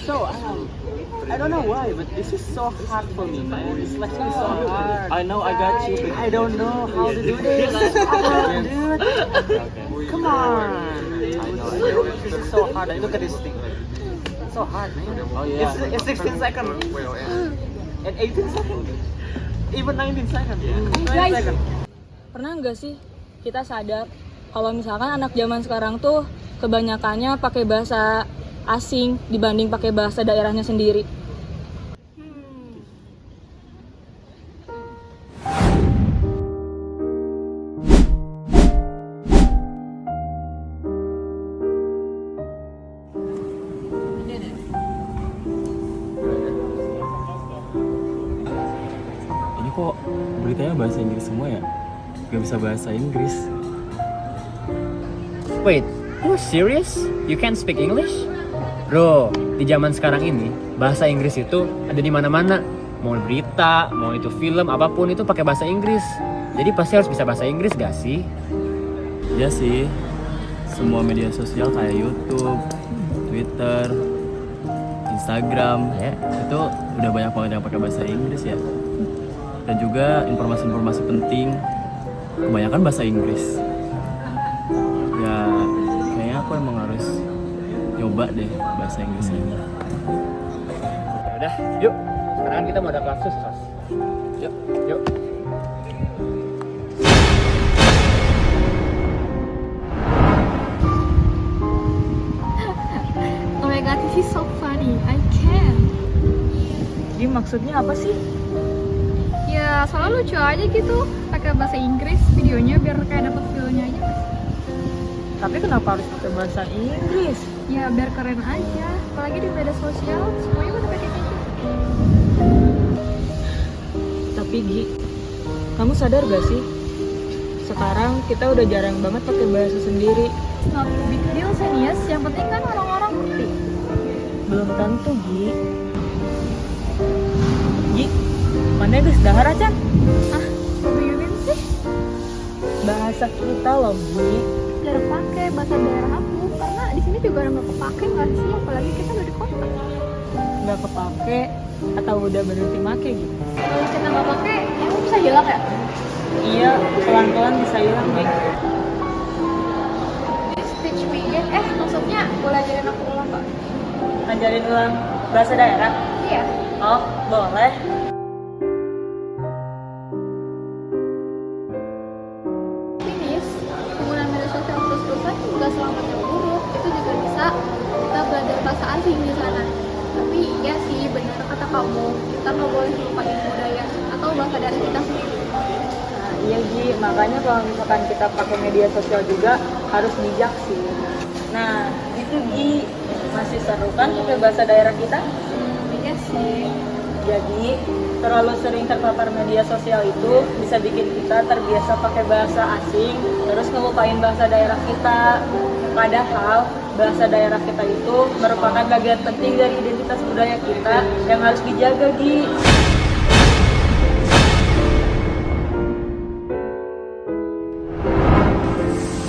So I don't know why, but this is so hard for me, man. It's like so hard. I know, I got you. But I don't know how to do this. Dude, Okay. come on. I know. This is so hard. Look at this thing. It's so hard, man. Oh yeah. It's 16 seconds and 18 seconds, even 19 seconds. 20 Guys. seconds. Pernah nggak sih kita sadar kalau misalkan anak zaman sekarang tuh kebanyakannya pakai bahasa asing dibanding pakai bahasa daerahnya sendiri? Ini kok beritanya bahasa Inggris semua ya? Gak bisa bahasa Inggris. Wait, you serious? You can't speak English? Bro, di zaman sekarang ini bahasa Inggris itu ada di mana-mana. Mau berita, mau itu film, apapun itu pakai bahasa Inggris. Jadi pasti harus bisa bahasa Inggris gak sih? Iya sih. Semua media sosial kayak YouTube, Twitter, Instagram, Ya. itu udah banyak banget yang pakai bahasa Inggris ya. Dan juga informasi-informasi penting kebanyakan bahasa Inggris. Ya, kayaknya aku emang harus nyoba deh bahasa Inggrisnya. Ya udah, yuk. Sekarang kita mau ada kelas khusus. Yuk, yuk. Oh my god, this is so funny. I can't. Jadi maksudnya apa sih? Ya soalnya lucu aja gitu pakai bahasa Inggris videonya biar kayak dapet feel-nya aja. Tapi kenapa harus pakai bahasa Inggris? Ya biar keren aja, apalagi di media sosial semuanya udah pakai gitu. Tapi Gi, kamu sadar gak sih? Sekarang kita udah jarang banget pakai bahasa sendiri. It's not a big deal Senias, yang penting kan orang-orang ngerti. Belum tentu Gi. Gi, mana geus dahar acan? Ah, what do you mean sih? Bahasa kita loh Gi. Jarang pakai bahasa daerah aku karena di sini juga udah nggak kepake nggak sih, apalagi kita udah di kota. Nggak kepake atau udah berhenti make gitu? Kalau kita nggak pakai, emang bisa hilang ya? Iya, pelan-pelan bisa hilang Gi. Teach me again. Maksudnya boleh ajarin aku ulang nggak? Ngajarin ulang bahasa daerah? Iya. Oh, boleh. Finish, penggunaan media sosial terus-terusan juga selamanya buruk. Itu juga bisa kita belajar bahasa asing di sana. Tapi iya sih, benar kata kamu, kita nggak boleh lupain budaya atau bahasa dari kita sendiri. Nah, iya Gi, makanya kalau misalkan kita pakai media sosial juga harus bijak sih. Nah, itu Gi, masih seru kan pakai bahasa daerah kita? Iya sih. Jadi, terlalu sering terpapar media sosial itu bisa bikin kita terbiasa pakai bahasa asing, terus ngelupain bahasa daerah kita. Padahal, bahasa daerah kita itu merupakan bagian penting dari identitas budaya kita yang harus dijaga, Gi.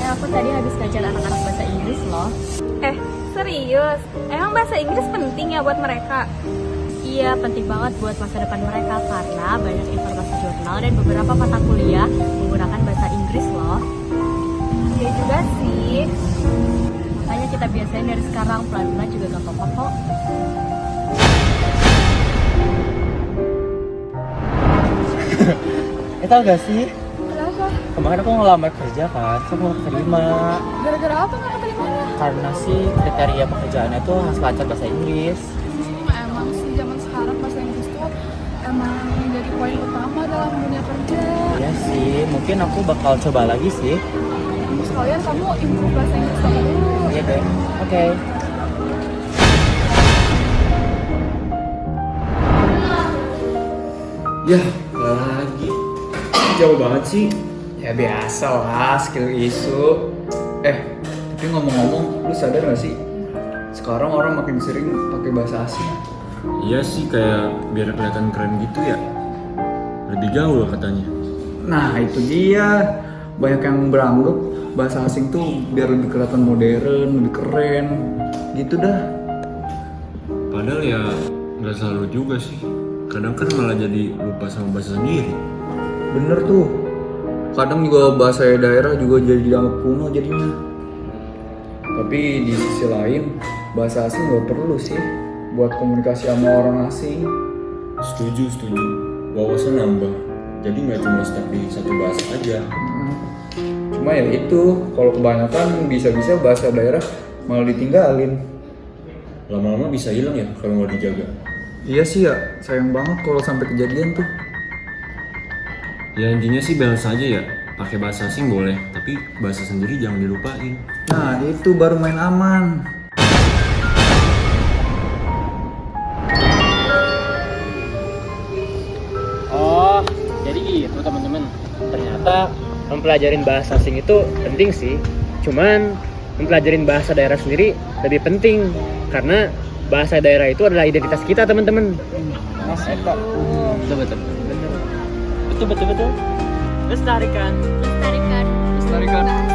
Aku tadi habis ngajar anak-anak bahasa Inggris loh. Serius? Emang bahasa Inggris penting ya buat mereka? Iya, penting banget buat masa depan mereka karena banyak informasi jurnal dan beberapa mata kuliah menggunakan bahasa Inggris loh. Iya juga sih. Makanya kita biasain dari sekarang, pelan-pelan juga gak apa-apa kok. Tau gak sih? Kenapa? Kemarin aku ngelamar kerja kan, aku mau keterima. Gara-gara apa nggak keterimanya? Karena sih kriteria pekerjaannya tuh harus lancar bahasa Inggris. Emang sih zaman sekarang bahasa Inggris tuh emang menjadi poin utama dalam dunia kerja. Iya sih, mungkin aku bakal coba lagi sih. Sekalian kamu improve bahasa Inggris kamu dulu. Iya deh, oke. Ya, lagi. Jauh banget sih. Ya biasa lah, skill isu. Tapi ngomong-ngomong, lu sadar gak sih? Sekarang orang makin sering pakai bahasa asing. Iya sih, kayak biar kelihatan keren gitu ya. Lebih gaul katanya. Nah, itu dia. Banyak yang beranggap bahasa asing tuh biar lebih kelihatan modern, lebih keren. Gitu dah. Padahal ya nggak selalu juga sih. Kadang kan malah jadi lupa sama bahasa sendiri. Bener tuh. Kadang juga bahasa daerah juga jadi dianggap kuno jadinya. Tapi di sisi lain, bahasa asing gak perlu sih buat komunikasi sama orang asing. Setuju. Wawasan nambah. Jadi nggak cuma stuck di satu bahasa aja. Cuma ya itu, kalau kebanyakan bisa-bisa bahasa daerah malah ditinggalin. Lama-lama bisa hilang ya kalau nggak dijaga. Iya sih ya, sayang banget kalau sampai kejadian tuh. Ya intinya sih balance aja ya. Pakai bahasa asing boleh, tapi bahasa sendiri jangan dilupain. Nah itu baru main aman. Oh, jadi gitu teman-teman. Ternyata mempelajarin bahasa asing itu penting sih. Cuman mempelajarin bahasa daerah sendiri lebih penting karena bahasa daerah itu adalah identitas kita teman-teman. Betul. Lestarikan. Lestarikan. Lestarikan.